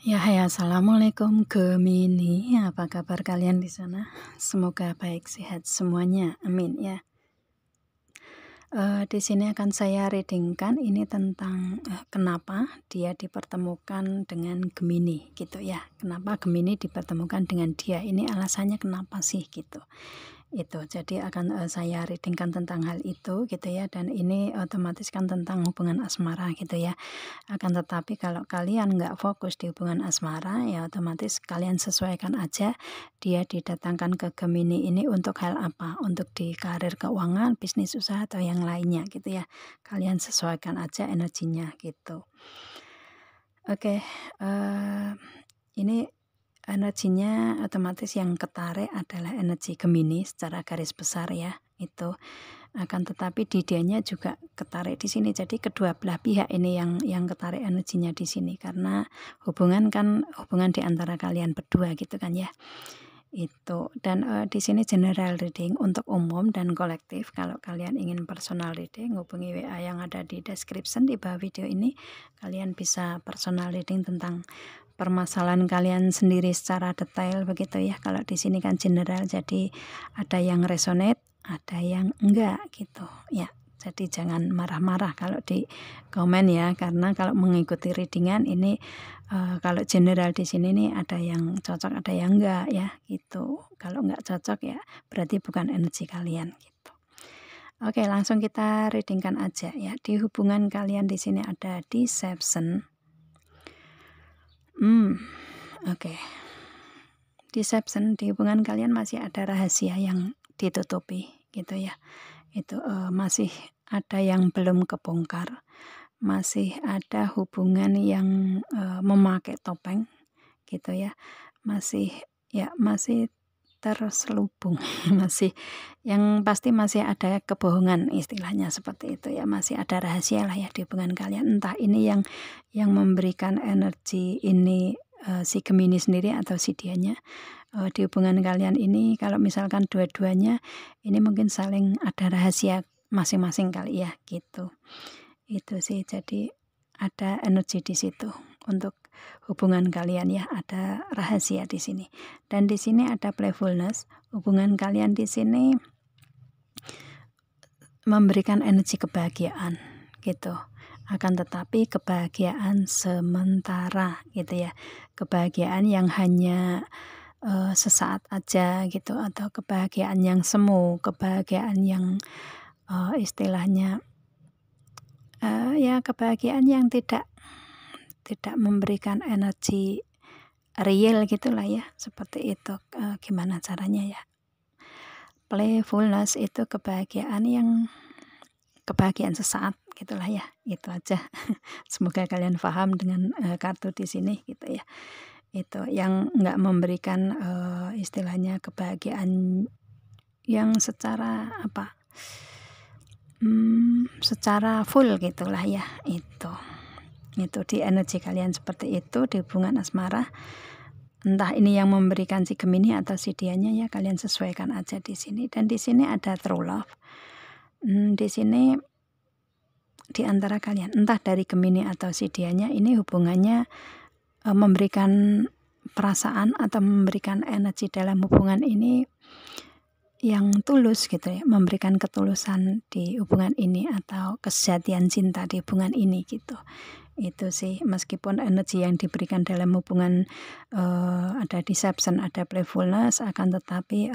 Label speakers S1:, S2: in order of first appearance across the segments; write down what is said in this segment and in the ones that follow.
S1: Ya, hai, assalamualaikum Gemini. Apa kabar kalian di sana? Semoga baik, sehat semuanya. Amin ya. Di sini akan saya readingkan ini tentang kenapa dia dipertemukan dengan Gemini gitu ya. Kenapa Gemini dipertemukan dengan dia? Ini alasannya kenapa sih gitu. Jadi akan saya readingkan tentang hal itu gitu ya, dan ini otomatis kan tentang hubungan asmara gitu ya. Akan tetapi kalau kalian nggak fokus di hubungan asmara, ya otomatis kalian sesuaikan aja dia didatangkan ke Gemini ini untuk hal apa, untuk di karir, keuangan, bisnis, usaha, atau yang lainnya gitu ya. Kalian sesuaikan aja energinya gitu. Oke, ini energinya otomatis yang ketarik adalah energi Gemini secara garis besar ya, itu. Akan tetapi di dianya juga ketarik di sini. Jadi kedua belah pihak ini yang ketarik energinya di sini, karena hubungan di antara kalian berdua gitu kan ya. Itu. Dan di sini general reading untuk umum dan kolektif. Kalau kalian ingin personal reading, hubungi WA yang ada di description di bawah video ini. Kalian bisa personal reading tentang permasalahan kalian sendiri secara detail begitu ya. Kalau di sini kan general, jadi ada yang resonate, ada yang enggak gitu ya. Jadi jangan marah-marah kalau di komen ya, karena kalau mengikuti readingan ini kalau general di sini nih ada yang cocok, ada yang enggak ya gitu. Kalau enggak cocok ya berarti bukan energi kalian gitu. Oke, langsung kita readingkan aja ya. Di hubungan kalian di sini ada deception. Oke. Deception, di hubungan kalian masih ada rahasia yang ditutupi gitu ya. Itu masih ada yang belum kebongkar, masih ada hubungan yang memakai topeng gitu ya, masih terselubung masih, yang pasti masih ada kebohongan, istilahnya seperti itu ya. Masih ada rahasia lah ya di hubungan kalian, entah ini yang memberikan energi ini si Gemini sendiri atau si dianya. Di hubungan kalian ini kalau misalkan dua-duanya ini mungkin saling ada rahasia masing-masing kali ya gitu. Itu sih, jadi ada energi di situ untuk hubungan kalian ya, ada rahasia di sini. Dan di sini ada playfulness. Hubungan kalian di sini memberikan energi kebahagiaan gitu. Akan tetapi kebahagiaan sementara gitu ya. Kebahagiaan yang hanya sesaat aja gitu, atau kebahagiaan yang semu, kebahagiaan yang istilahnya ya kebahagiaan yang tidak memberikan energi real gitulah ya, seperti itu. Gimana caranya ya? Playfulness itu kebahagiaan sesaat gitulah ya, itu aja. Semoga kalian paham dengan kartu di sini gitu ya. Itu yang nggak memberikan istilahnya kebahagiaan yang secara apa, secara full gitulah ya. Itu di energi kalian seperti itu di hubungan asmara. Entah ini yang memberikan si Gemini atau si dianya ya, kalian sesuaikan aja di sini. Dan di sini ada true love. Di sini di antara kalian, entah dari Gemini atau si dianya, ini hubungannya memberikan perasaan atau memberikan energi dalam hubungan ini yang tulus gitu ya, memberikan ketulusan di hubungan ini atau kesejatian cinta di hubungan ini gitu. Itu sih, meskipun energi yang diberikan dalam hubungan ada deception, ada playfulness, akan tetapi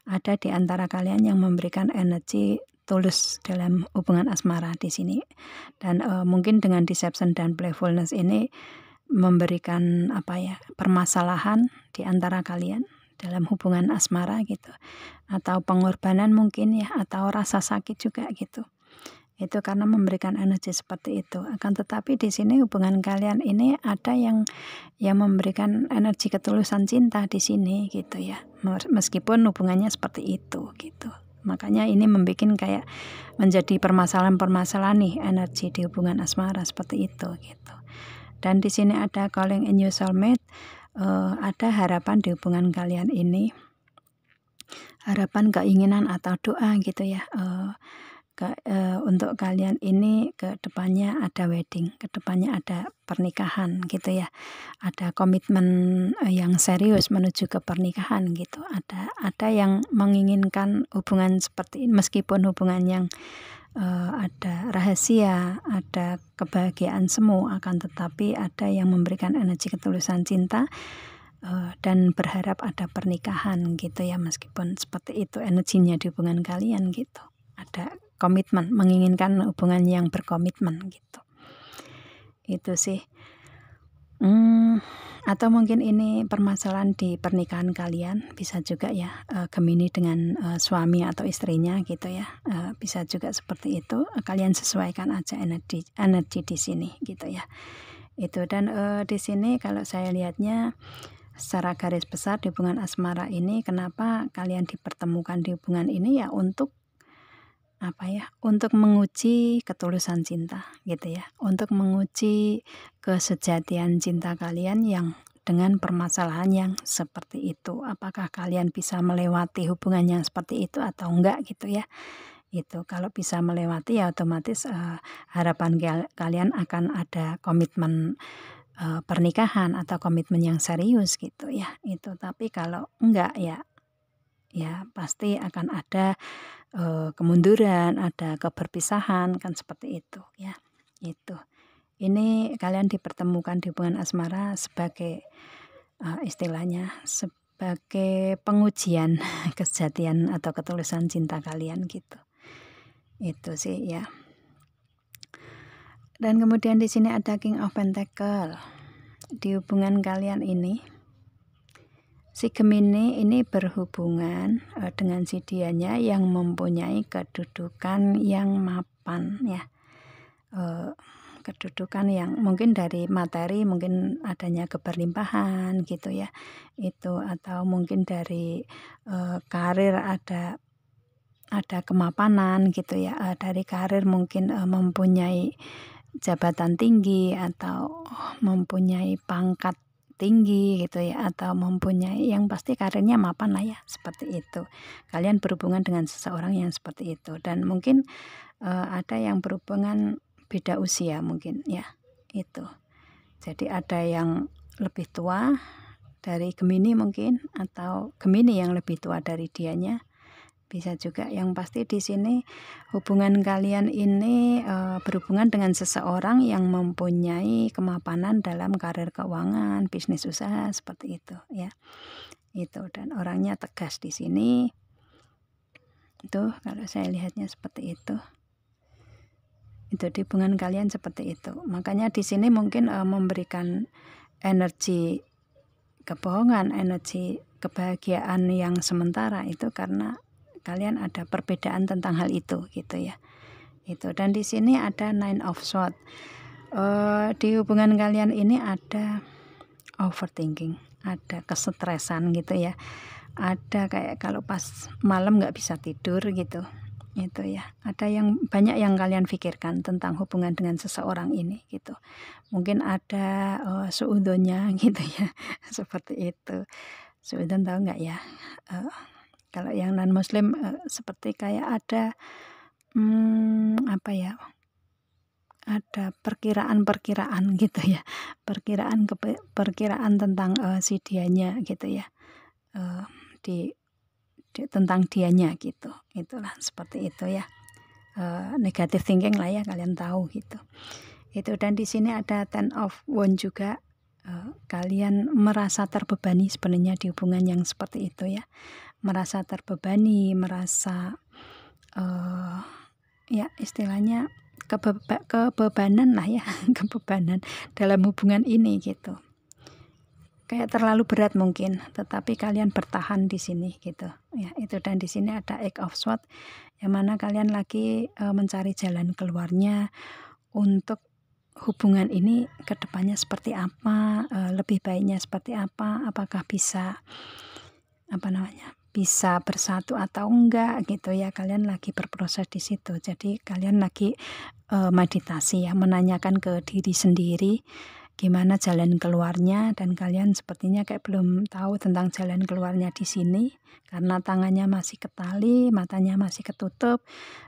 S1: ada di antara kalian yang memberikan energi tulus dalam hubungan asmara di sini. Dan mungkin dengan deception dan playfulness ini memberikan apa ya, permasalahan di antara kalian dalam hubungan asmara gitu, atau pengorbanan mungkin ya, atau rasa sakit juga gitu. Itu karena memberikan energi seperti itu. Akan tetapi di sini hubungan kalian ini ada yang memberikan energi ketulusan cinta di sini gitu ya, meskipun hubungannya seperti itu gitu. Makanya ini membuat kayak menjadi permasalahan nih energi di hubungan asmara seperti itu gitu. Dan di sini ada calling in your soulmate, ada harapan di hubungan kalian ini, harapan, keinginan atau doa gitu ya. untuk kalian ini ke depannya ada wedding, ke depannya ada pernikahan gitu ya. Ada komitmen yang serius menuju ke pernikahan gitu. Ada yang menginginkan hubungan seperti ini meskipun hubungan yang ada rahasia, ada kebahagiaan semu, akan tetapi ada yang memberikan energi ketulusan cinta dan berharap ada pernikahan gitu ya, meskipun seperti itu energinya di hubungan kalian gitu. Ada komitmen, menginginkan hubungan yang berkomitmen gitu. Itu sih. Atau mungkin ini permasalahan di pernikahan kalian, bisa juga ya, Gemini dengan suami atau istrinya gitu ya, bisa juga seperti itu. Kalian sesuaikan aja energi di sini gitu ya. Itu dan di sini kalau saya lihatnya secara garis besar di hubungan asmara ini, kenapa kalian dipertemukan di hubungan ini ya untuk untuk menguji ketulusan cinta gitu ya, untuk menguji kesejatian cinta kalian yang dengan permasalahan yang seperti itu. Apakah kalian bisa melewati hubungan yang seperti itu atau enggak gitu ya. Itu kalau bisa melewati ya otomatis harapan kalian akan ada komitmen pernikahan atau komitmen yang serius gitu ya. Itu tapi kalau enggak ya pasti akan ada kemunduran, ada keberpisahan, kan seperti itu ya. Itu. Ini kalian dipertemukan di hubungan asmara sebagai istilahnya sebagai pengujian kesejatian atau ketulusan cinta kalian gitu. Itu sih ya. Dan kemudian di sini ada King of Pentacle. Di hubungan kalian ini si Gemini ini berhubungan dengan si dianya yang mempunyai kedudukan yang mapan ya, kedudukan yang mungkin dari materi, mungkin adanya keberlimpahan gitu ya, itu atau mungkin dari karir ada kemapanan gitu ya, dari karir mungkin mempunyai jabatan tinggi atau mempunyai pangkat tinggi gitu ya, atau mempunyai yang pasti karirnya mapan lah ya, seperti itu. Kalian berhubungan dengan seseorang yang seperti itu dan mungkin ada yang berhubungan beda usia mungkin ya, itu. Jadi ada yang lebih tua dari Gemini mungkin, atau Gemini yang lebih tua dari dianya. Bisa juga, yang pasti di sini hubungan kalian ini berhubungan dengan seseorang yang mempunyai kemapanan dalam karir keuangan, bisnis usaha seperti itu ya. Itu dan orangnya tegas di sini. Itu kalau saya lihatnya seperti itu. Itu di hubungan kalian seperti itu. Makanya di sini mungkin memberikan energi kebohongan, energi kebahagiaan yang sementara itu karena kalian ada perbedaan tentang hal itu gitu ya. Itu dan di sini ada Nine of Swords. Di hubungan kalian ini ada overthinking, ada kesetresan gitu ya. Ada kayak kalau pas malam nggak bisa tidur gitu. Itu ya. Ada yang banyak yang kalian pikirkan tentang hubungan dengan seseorang ini gitu. Mungkin ada suudzonnya gitu ya. Seperti itu. Suudzon tahu nggak ya? Kalau yang non muslim seperti kayak ada ada perkiraan gitu ya, perkiraan tentang si dianya gitu ya, tentang dianya gitu. Itulah seperti itu ya, negative thinking lah ya, kalian tahu gitu. Itu dan di sini ada Ten of Wands juga. Kalian merasa terbebani sebenarnya di hubungan yang seperti itu ya, merasa terbebani, merasa ya istilahnya kebebanan lah ya, kebebanan dalam hubungan ini gitu. Kayak terlalu berat mungkin, tetapi kalian bertahan di sini gitu ya. Itu dan di sini ada Eight of Swords, yang mana kalian lagi mencari jalan keluarnya untuk hubungan ini ke depannya seperti apa, lebih baiknya seperti apa, apakah bisa bisa bersatu atau enggak gitu ya. Kalian lagi berproses di situ. Jadi kalian lagi meditasi ya, menanyakan ke diri sendiri gimana jalan keluarnya, dan kalian sepertinya kayak belum tahu tentang jalan keluarnya di sini karena tangannya masih ketali, matanya masih ketutup,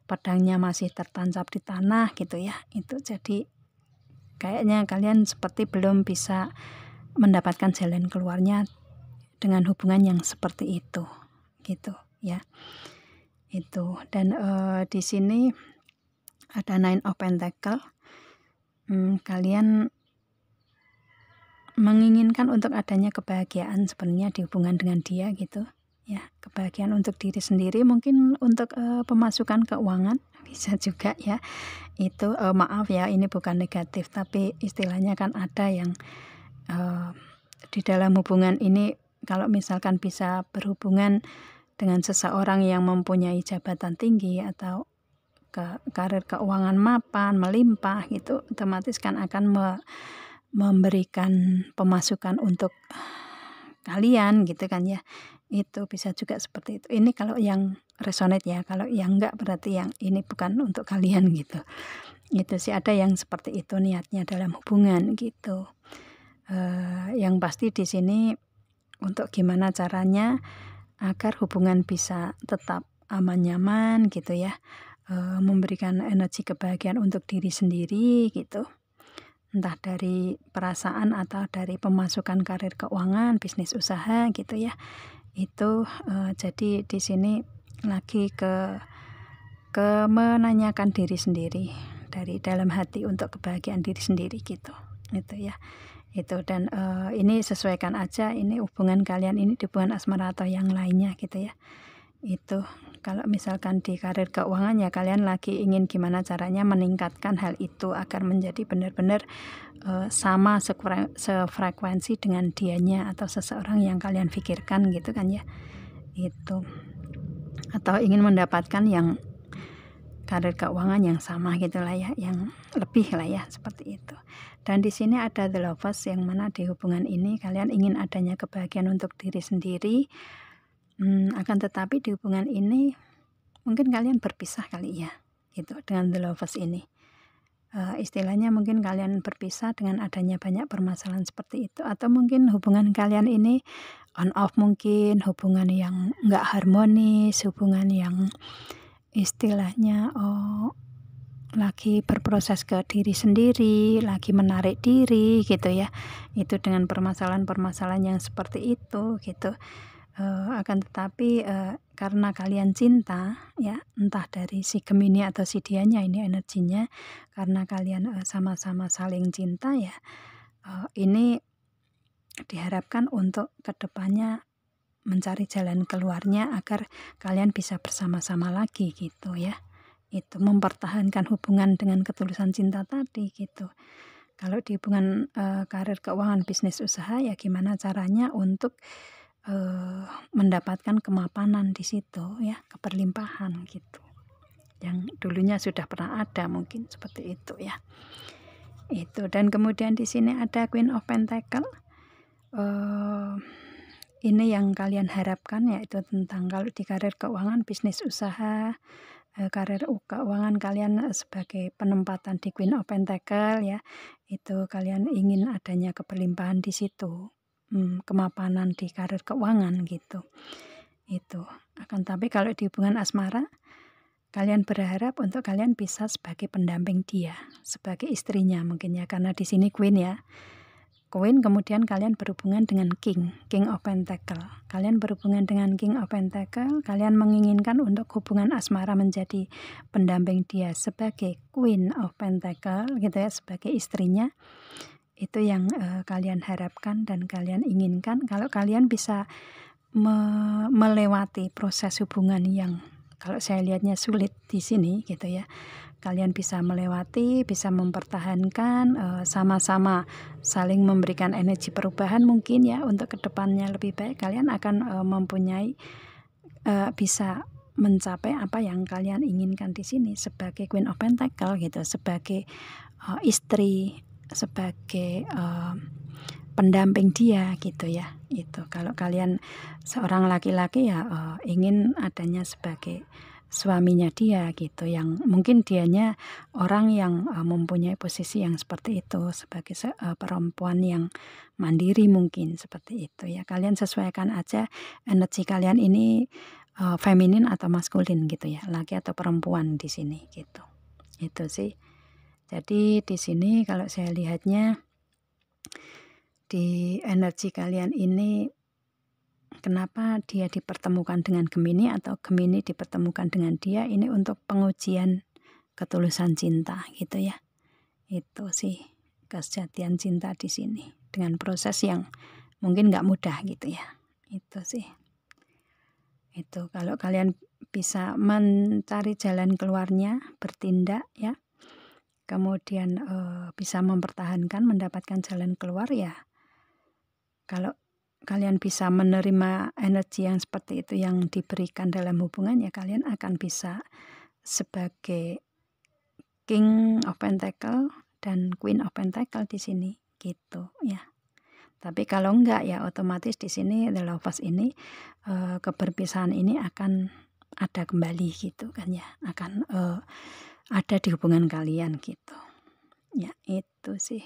S1: pedangnya masih tertancap di tanah gitu ya. Itu jadi kayaknya kalian seperti belum bisa mendapatkan jalan keluarnya dengan hubungan yang seperti itu gitu ya. Itu, dan di sini ada Nine of Pentacle. Kalian menginginkan untuk adanya kebahagiaan sebenarnya di hubungan dengan dia gitu ya, kebahagiaan untuk diri sendiri, mungkin untuk pemasukan keuangan bisa juga ya. Itu maaf ya, ini bukan negatif, tapi istilahnya kan ada yang di dalam hubungan ini kalau misalkan bisa berhubungan dengan seseorang yang mempunyai jabatan tinggi atau karir keuangan mapan, melimpah gitu, otomatis kan akan memberikan pemasukan untuk kalian gitu kan ya. Itu bisa juga seperti itu. Ini kalau yang resonate ya, kalau yang enggak berarti yang ini bukan untuk kalian gitu. Itu sih ada yang seperti itu niatnya dalam hubungan gitu. Yang pasti di sini untuk gimana caranya agar hubungan bisa tetap aman nyaman gitu ya. Memberikan energi kebahagiaan untuk diri sendiri gitu, entah dari perasaan atau dari pemasukan karir keuangan, bisnis usaha gitu ya. Itu jadi di sini lagi ke menanyakan diri sendiri dari dalam hati untuk kebahagiaan diri sendiri gitu. Itu ya. Itu, dan ini sesuaikan aja ini hubungan kalian ini di hubungan asmara atau yang lainnya gitu ya. Itu kalau misalkan di karir keuangan ya kalian lagi ingin gimana caranya meningkatkan hal itu agar menjadi benar-benar sama sefrekuensi dengan dianya atau seseorang yang kalian pikirkan gitu kan ya. Itu, atau ingin mendapatkan yang karir keuangan yang sama gitulah ya, yang lebih lah ya, seperti itu. Dan di sini ada The Lovers, yang mana di hubungan ini kalian ingin adanya kebahagiaan untuk diri sendiri. Akan tetapi di hubungan ini mungkin kalian berpisah kali ya gitu dengan The Lovers ini. Istilahnya mungkin kalian berpisah dengan adanya banyak permasalahan seperti itu, atau mungkin hubungan kalian ini on off, mungkin hubungan yang nggak harmonis, hubungan yang istilahnya lagi berproses ke diri sendiri, lagi menarik diri gitu ya. Itu dengan permasalahan-permasalahan yang seperti itu gitu. Akan tetapi karena kalian cinta ya, entah dari si Gemini atau si dianya ini energinya, karena kalian sama-sama saling cinta ya, ini diharapkan untuk kedepannya mencari jalan keluarnya agar kalian bisa bersama-sama lagi gitu ya. Itu mempertahankan hubungan dengan ketulusan cinta tadi gitu. Kalau di hubungan karir keuangan bisnis usaha ya gimana caranya untuk mendapatkan kemapanan di situ ya, keberlimpahan gitu, yang dulunya sudah pernah ada mungkin seperti itu ya. Itu, dan kemudian di sini ada Queen of Pentacle. Ini yang kalian harapkan, yaitu tentang kalau di karir keuangan bisnis usaha, karir keuangan kalian sebagai penempatan di Queen of Pentacle ya, itu kalian ingin adanya keberlimpahan di situ. Kemapanan di karir keuangan gitu. Itu akan, tapi kalau di hubungan asmara kalian berharap untuk kalian bisa sebagai pendamping dia, sebagai istrinya mungkin ya, karena di sini Queen ya. Queen, kemudian kalian berhubungan dengan King of Pentacle. Kalian berhubungan dengan King of Pentacle, kalian menginginkan untuk hubungan asmara menjadi pendamping dia sebagai Queen of Pentacle gitu ya, sebagai istrinya. Itu yang kalian harapkan dan kalian inginkan. Kalau kalian bisa melewati proses hubungan yang kalau saya lihatnya sulit di sini gitu ya, kalian bisa melewati, bisa mempertahankan, sama-sama saling memberikan energi perubahan mungkin ya, untuk kedepannya lebih baik, kalian akan mempunyai bisa mencapai apa yang kalian inginkan di sini sebagai Queen of Pentacle gitu, sebagai istri, sebagai pendamping dia gitu ya. Itu kalau kalian seorang laki-laki ya ingin adanya sebagai suaminya dia gitu, yang mungkin dianya orang yang mempunyai posisi yang seperti itu sebagai perempuan yang mandiri mungkin seperti itu ya. Kalian sesuaikan aja energi kalian ini feminin atau maskulin gitu ya, laki atau perempuan di sini gitu. Itu sih. Jadi di sini kalau saya lihatnya di energi kalian ini, kenapa dia dipertemukan dengan Gemini atau Gemini dipertemukan dengan dia, ini untuk pengujian ketulusan cinta gitu ya. Itu sih kesejatian cinta di sini dengan proses yang mungkin nggak mudah gitu ya. Itu sih. Itu kalau kalian bisa mencari jalan keluarnya, bertindak ya, kemudian bisa mempertahankan, mendapatkan jalan keluar ya. Kalau kalian bisa menerima energi yang seperti itu yang diberikan dalam hubungan, ya kalian akan bisa sebagai King of Pentacle dan Queen of Pentacle di sini gitu ya. Tapi kalau enggak ya otomatis di sini The Lovers ini keberpisahan ini akan ada kembali gitu kan ya, akan ada di hubungan kalian gitu. Ya itu sih.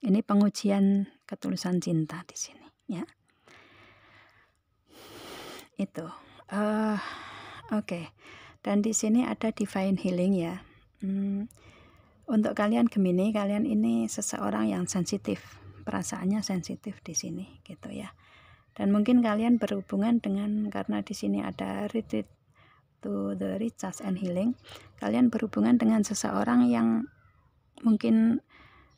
S1: Ini pengujian ketulusan cinta di sini ya. Itu. Oke. Dan di sini ada divine healing ya. Untuk kalian Gemini, kalian ini seseorang yang sensitif, perasaannya sensitif di sini gitu ya. Dan mungkin kalian berhubungan dengan, karena di sini ada retreat to the recharge and healing, kalian berhubungan dengan seseorang yang mungkin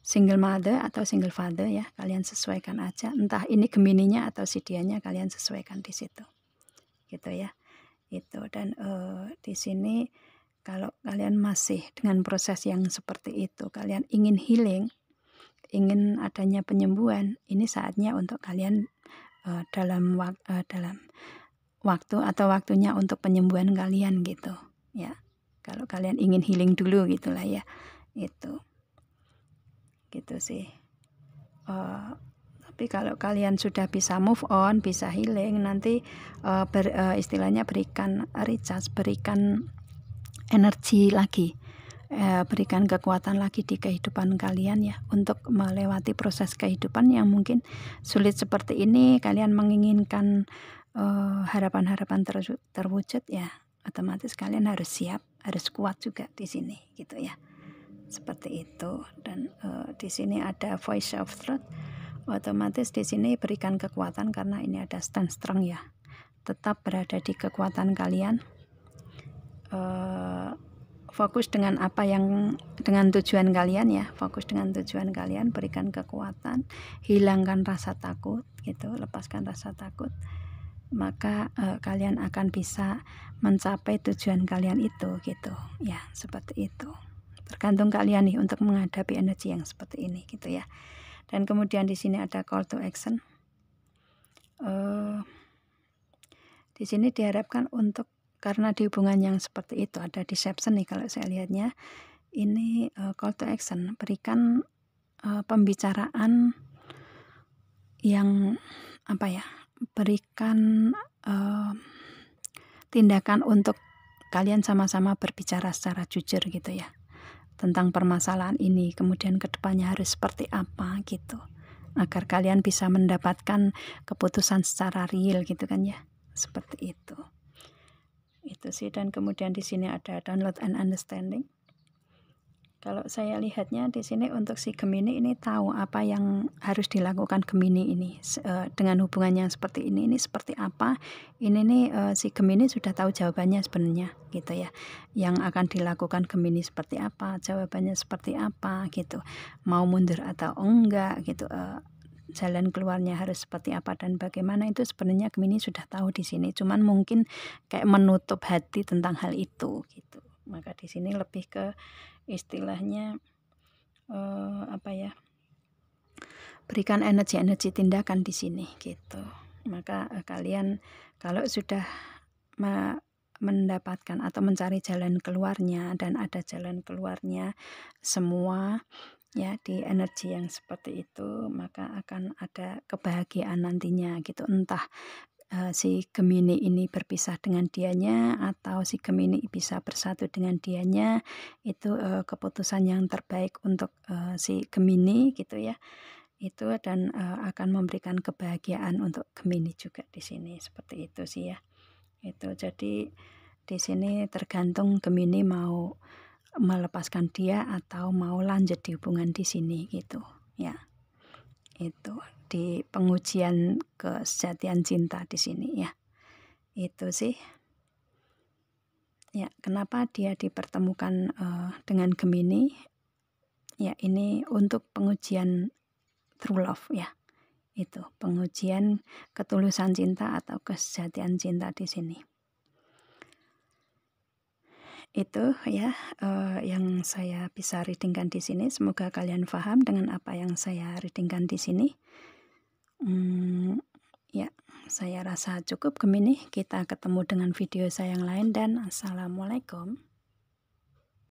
S1: single mother atau single father ya. Kalian sesuaikan aja, entah ini Gemininya atau si dianya, kalian sesuaikan di situ gitu ya. Itu. Dan di sini kalau kalian masih dengan proses yang seperti itu, kalian ingin healing, ingin adanya penyembuhan, ini saatnya untuk kalian dalam waktu atau waktunya untuk penyembuhan kalian gitu ya. Kalau kalian ingin healing dulu gitulah ya, itu gitu sih. Tapi kalau kalian sudah bisa move on, bisa healing, nanti istilahnya berikan recharge, berikan energi lagi, berikan kekuatan lagi di kehidupan kalian ya, untuk melewati proses kehidupan yang mungkin sulit seperti ini. Kalian menginginkan harapan-harapan terwujud ya, otomatis kalian harus siap, harus kuat juga di sini gitu ya, seperti itu. Dan di sini ada voice of truth, otomatis di sini berikan kekuatan karena ini ada stand strong ya, tetap berada di kekuatan kalian. Fokus dengan apa yang, dengan tujuan kalian ya, fokus dengan tujuan kalian, berikan kekuatan, hilangkan rasa takut gitu, lepaskan rasa takut, maka kalian akan bisa mencapai tujuan kalian itu gitu ya, seperti itu. Tergantung kalian nih untuk menghadapi energi yang seperti ini gitu ya. Dan kemudian di sini ada call to action. Di sini diharapkan untuk, karena di hubungan yang seperti itu ada deception nih kalau saya lihatnya. Ini call to action, berikan pembicaraan yang apa ya, berikan tindakan untuk kalian sama-sama berbicara secara jujur gitu ya, tentang permasalahan ini, kemudian kedepannya harus seperti apa gitu, agar kalian bisa mendapatkan keputusan secara real gitu kan ya, seperti itu. Itu sih. Dan kemudian di sini ada download and understanding. Kalau saya lihatnya di sini untuk si Gemini ini tahu apa yang harus dilakukan Gemini ini dengan hubungan yang seperti ini seperti apa. Ini nih si Gemini sudah tahu jawabannya sebenarnya gitu ya. Yang akan dilakukan Gemini seperti apa, jawabannya seperti apa gitu. Mau mundur atau enggak gitu. Jalan keluarnya harus seperti apa dan bagaimana, itu sebenarnya Gemini sudah tahu di sini. Cuman mungkin kayak menutup hati tentang hal itu gitu. Maka di sini lebih ke istilahnya apa ya, berikan energi tindakan di sini gitu. Maka kalian kalau sudah mendapatkan atau mencari jalan keluarnya dan ada jalan keluarnya semua ya di energi yang seperti itu, maka akan ada kebahagiaan nantinya gitu. Entah si Gemini ini berpisah dengan dianya atau si Gemini bisa bersatu dengan dianya, itu keputusan yang terbaik untuk si Gemini gitu ya. Itu dan akan memberikan kebahagiaan untuk Gemini juga di sini, seperti itu sih ya. Itu jadi di sini tergantung Gemini mau melepaskan dia atau mau lanjut di hubungan di sini gitu ya. Itu di pengujian kesejatian cinta di sini ya. Itu sih. Ya, kenapa dia dipertemukan dengan Gemini? Ya, ini untuk pengujian true love ya. Itu pengujian ketulusan cinta atau kesejatian cinta di sini. Itu ya yang saya bisa readingkan di sini. Semoga kalian paham dengan apa yang saya readingkan di sini. Ya, saya rasa cukup Gemini. Kita ketemu dengan video saya yang lain dan assalamualaikum.